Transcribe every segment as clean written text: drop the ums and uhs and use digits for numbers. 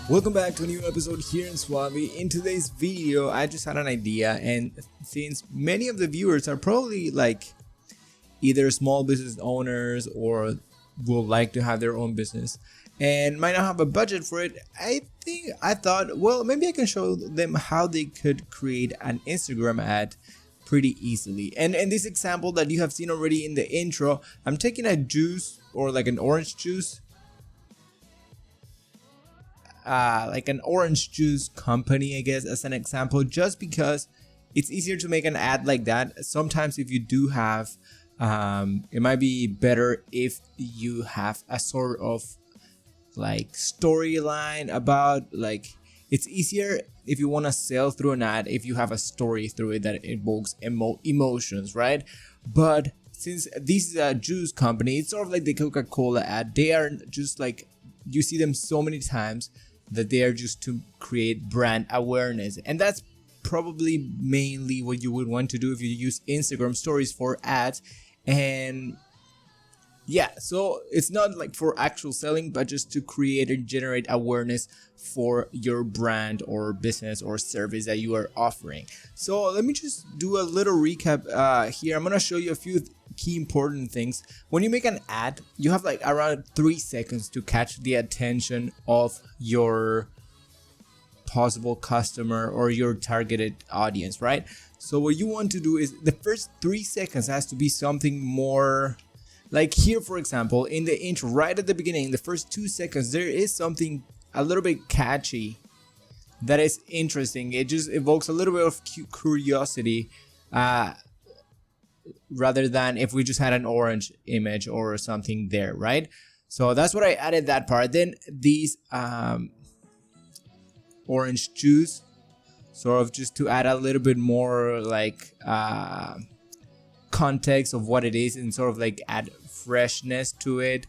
Welcome back to a new episode here in SUALVI. In today's video, I just had an idea, and since many of the viewers are probably like either small business owners or will like to have their own business and might not have a budget for it, I thought, well, maybe I can show them how they could create an Instagram ad pretty easily. And in this example that you have seen already in the intro, I'm taking a juice or like an orange juice, like an orange juice company, I guess, as an example, just because it's easier to make an ad like that. Sometimes if you do have, it might be better if you have a sort of like storyline about, like, it's easier if you want to sell through an ad if you have a story through it that evokes emotions, right? But since this is a juice company, it's sort of like the Coca-Cola ad. They are just like, you see them so many times that they are just to create brand awareness, and that's probably mainly what you would want to do if you use Instagram stories for ads. And yeah, so it's not like for actual selling, but just to create and generate awareness for your brand or business or service that you are offering. So let me just do a little recap here. I'm gonna show you a few key important things. When you make an ad, you have like around 3 seconds to catch the attention of your possible customer or your targeted audience, right? So what you want to do is the first 3 seconds has to be something more like, here for example, in the intro right at the beginning, the first 2 seconds, there is something a little bit catchy that is interesting. It just evokes a little bit of curiosity, rather than if we just had an orange image or something there, right? So that's what I added, that part. Then these orange juice, sort of just to add a little bit more like context of what it is and sort of like add freshness to it.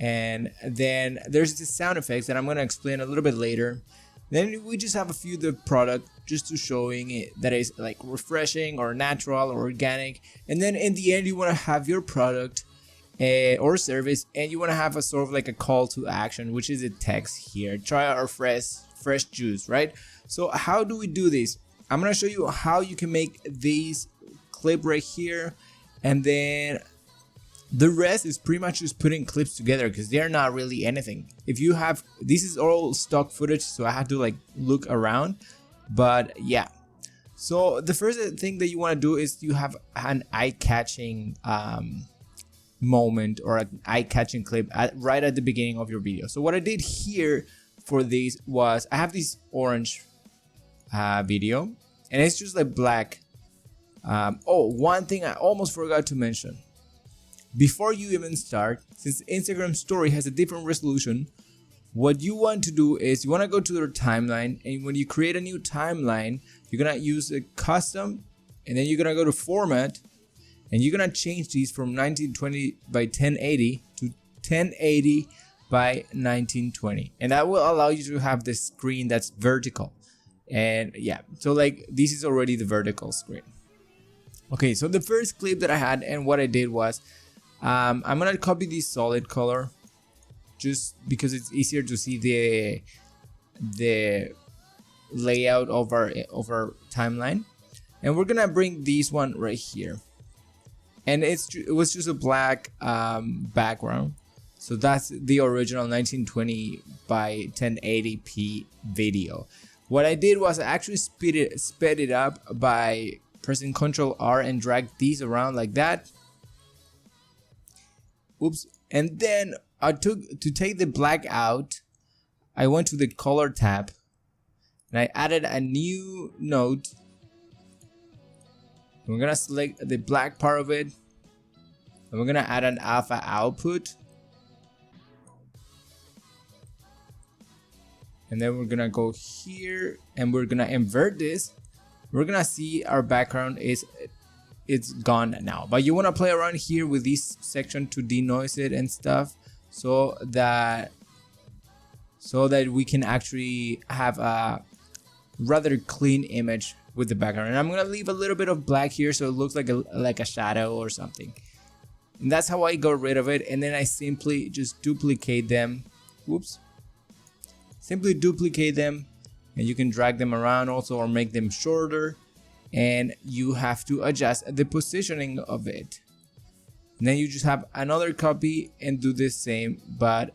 And then there's the sound effects that I'm going to explain a little bit later. Then we just have a few of the product just to showing it that is like refreshing or natural or organic. And then in the end, you want to have your product or service, and you want to have a sort of like a call to action, which is a text here. Try our fresh juice, right? So how do we do this? I'm going to show you how you can make these clip right here, and then the rest is pretty much just putting clips together because they're not really anything. If you have, this is all stock footage, so I had to like look around, but yeah. So the first thing that you want to do is you have an eye-catching moment or an eye-catching clip right at the beginning of your video. So what I did here for this was I have this orange video, and it's just like black. Oh, one thing I almost forgot to mention. Before you even start, since Instagram story has a different resolution, what you want to do is you want to go to their timeline, and when you create a new timeline, you're going to use a custom, and then you're going to go to format, and you're going to change these from 1920 by 1080 to 1080 by 1920. And that will allow you to have this screen that's vertical. And yeah, so like this is already the vertical screen. Okay, so the first clip that I had, and what I did was I'm gonna copy this solid color just because it's easier to see the layout of our timeline, and we're gonna bring this one right here, and it was just a black background. So that's the original 1920 by 1080p video. What I did was I actually sped it up by pressing Ctrl R and drag these around like that. Oops. And then to take the black out, I went to the color tab and I added a new node. We're gonna select the black part of it, and we're gonna add an alpha output. And then we're gonna go here and we're gonna invert this. We're gonna see our background it's gone now, but you want to play around here with this section to denoise it and stuff, so that we can actually have a rather clean image with the background. And I'm gonna leave a little bit of black here so it looks like a shadow or something. And that's how I got rid of it. And then I simply just duplicate them. Whoops. simply duplicate them, and you can drag them around also or make them shorter, and you have to adjust the positioning of it. And then you just have another copy and do the same but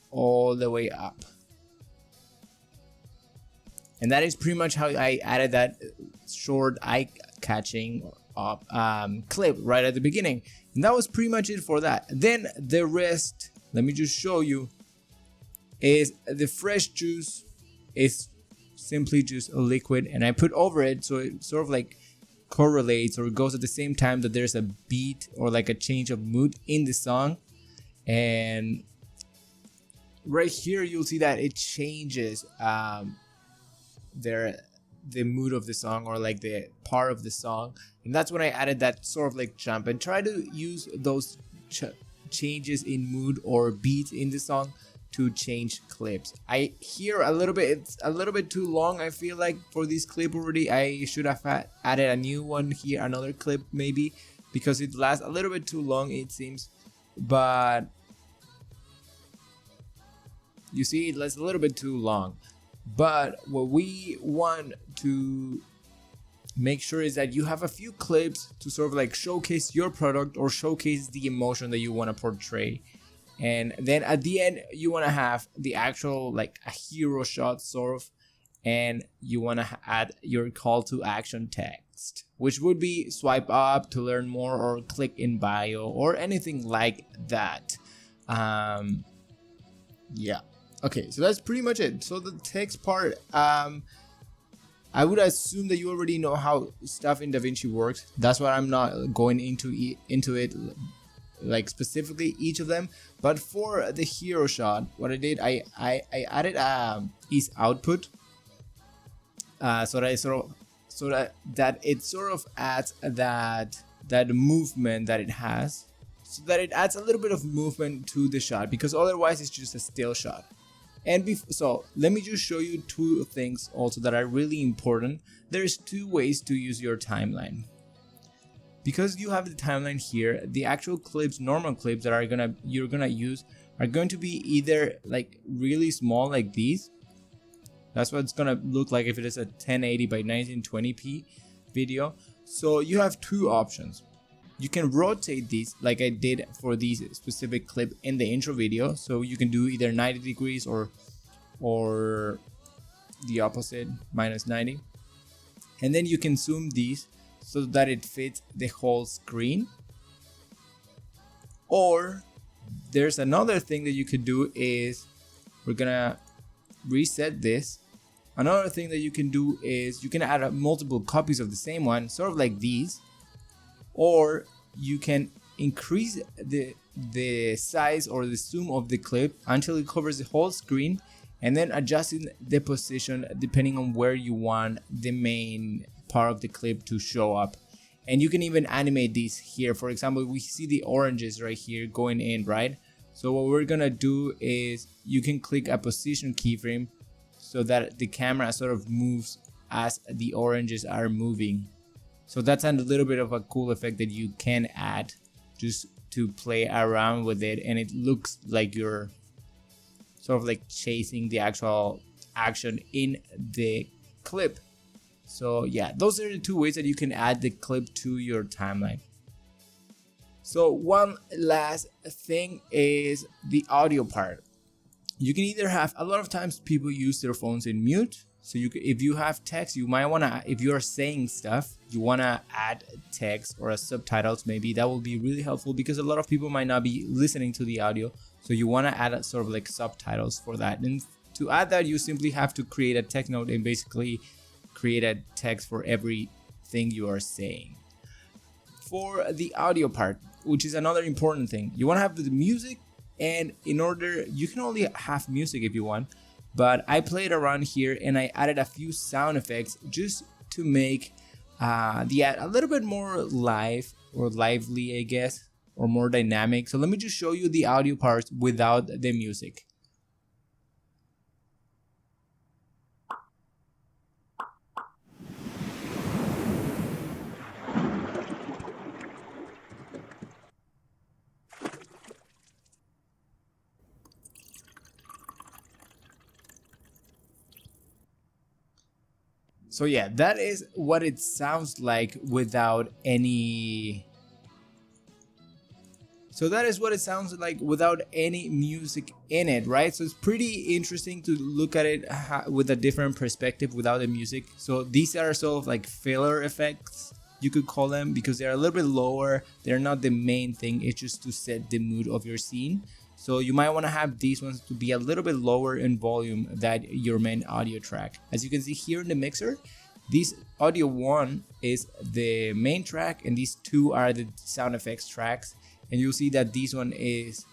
all the way up. And that is pretty much how I added that short eye-catching clip right at the beginning. And that was pretty much it for that. Then the rest, let me just show you, is the fresh juice is simply just a liquid, and I put over it so it sort of like correlates or goes at the same time that there's a beat or like a change of mood in the song. And right here you'll see that it changes the mood of the song, or like the part of the song, and that's when I added that sort of like jump, and try to use those changes in mood or beats in the song to change clips. I hear a little bit, it's a little bit too long, I feel like, for this clip already. I should have added a new one here, another clip maybe, because it lasts a little bit too long it seems. But you see, it lasts a little bit too long. But what we want to make sure is that you have a few clips to sort of like showcase your product or showcase the emotion that you want to portray. And then at the end you want to have the actual like a hero shot sort of, and you want to add your call to action text, which would be swipe up to learn more or click in bio or anything like that. Yeah. Okay, so that's pretty much it. So the text part, I would assume that you already know how stuff in DaVinci works. That's why I'm not going into it like specifically each of them. But for the hero shot, what I did, I added is output, so that it sort of adds that movement that it has, so that it adds a little bit of movement to the shot, because otherwise it's just a still shot. And so let me just show you two things also that are really important. There's two ways to use your timeline. Because you have the timeline here, the actual clips, normal clips that you're gonna use are going to be either like really small like these. That's what it's gonna look like if it is a 1080 by 1920p video. So you have two options. You can rotate these like I did for this specific clip in the intro video. So you can do either 90 degrees or the opposite, minus 90. And then you can zoom these so that it fits the whole screen. Or there's another thing that you could do is, we're gonna reset this. Another thing that you can do is you can add multiple copies of the same one, sort of like these. Or you can increase the size or the zoom of the clip until it covers the whole screen, and then adjusting the position depending on where you want the main part of the clip to show up. And you can even animate these here. For example, we see the oranges right here going in, right? So what we're gonna do is you can click a position keyframe so that the camera sort of moves as the oranges are moving. So that's a little bit of a cool effect that you can add just to play around with it, and it looks like you're sort of like chasing the actual action in the clip. So yeah, those are the two ways that you can add the clip to your timeline. So one last thing is the audio part. You can either have, a lot of times people use their phones in mute. So if you have text, you might wanna, if you are saying stuff, you wanna add text or a subtitles maybe. That will be really helpful because a lot of people might not be listening to the audio. So you wanna add a sort of like subtitles for that. And to add that, you simply have to create a text note and basically create a text for everything you are saying. For the audio part, which is another important thing, you wanna have the music, and in order, you can only have music if you want. But I played around here and I added a few sound effects just to make the ad a little bit more live or lively, I guess, or more dynamic. So let me just show you the audio parts without the music. So yeah, that is what it sounds like without any. So that is what it sounds like without any music in it, right? So it's pretty interesting to look at it with a different perspective without the music. So these are sort of like filler effects, you could call them, because they're a little bit lower. They're not the main thing. It's just to set the mood of your scene. So you might want to have these ones to be a little bit lower in volume than your main audio track. As you can see here in the mixer, this audio 1 is the main track and these 2 are the sound effects tracks. And you'll see that this one is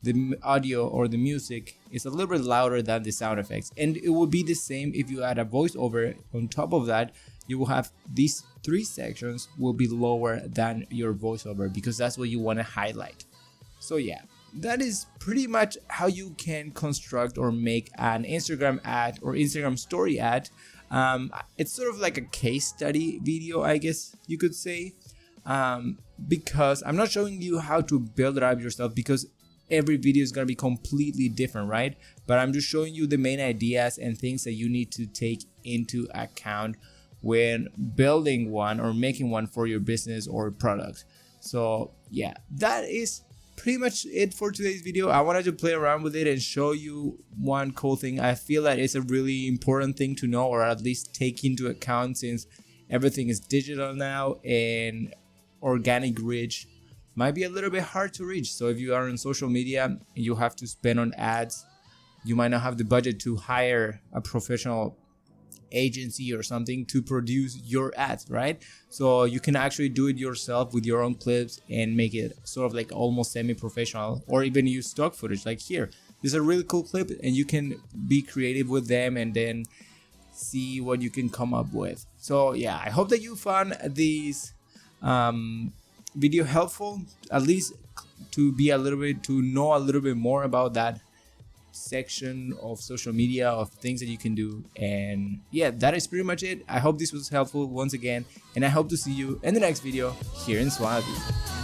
the audio or the music is a little bit louder than the sound effects. And it will be the same if you add a voiceover on top of that. You will have these 3 sections will be lower than your voiceover because that's what you want to highlight. So yeah, that is pretty much how you can construct or make an Instagram ad or Instagram story ad. It's sort of like a case study video, I guess you could say. Because I'm not showing you how to build it up yourself because every video is going to be completely different, right? But I'm just showing you the main ideas and things that you need to take into account when building one or making one for your business or product. So yeah, that is pretty much it for today's video. I wanted to play around with it and show you one cool thing. I feel that it's a really important thing to know, or at least take into account, since everything is digital now and organic reach might be a little bit hard to reach. So if you are on social media and you have to spend on ads, you might not have the budget to hire a professional agency or something to produce your ads, right? So you can actually do it yourself with your own clips and make it sort of like almost semi-professional, or even use stock footage like here. This is a really cool clip and you can be creative with them and then see what you can come up with. So yeah, I hope that you found these video helpful, at least to be a little bit, to know a little bit more about that section of social media, of things that you can do. And yeah, that is pretty much it. I hope this was helpful once again, and I hope to see you in the next video here in SUALVI.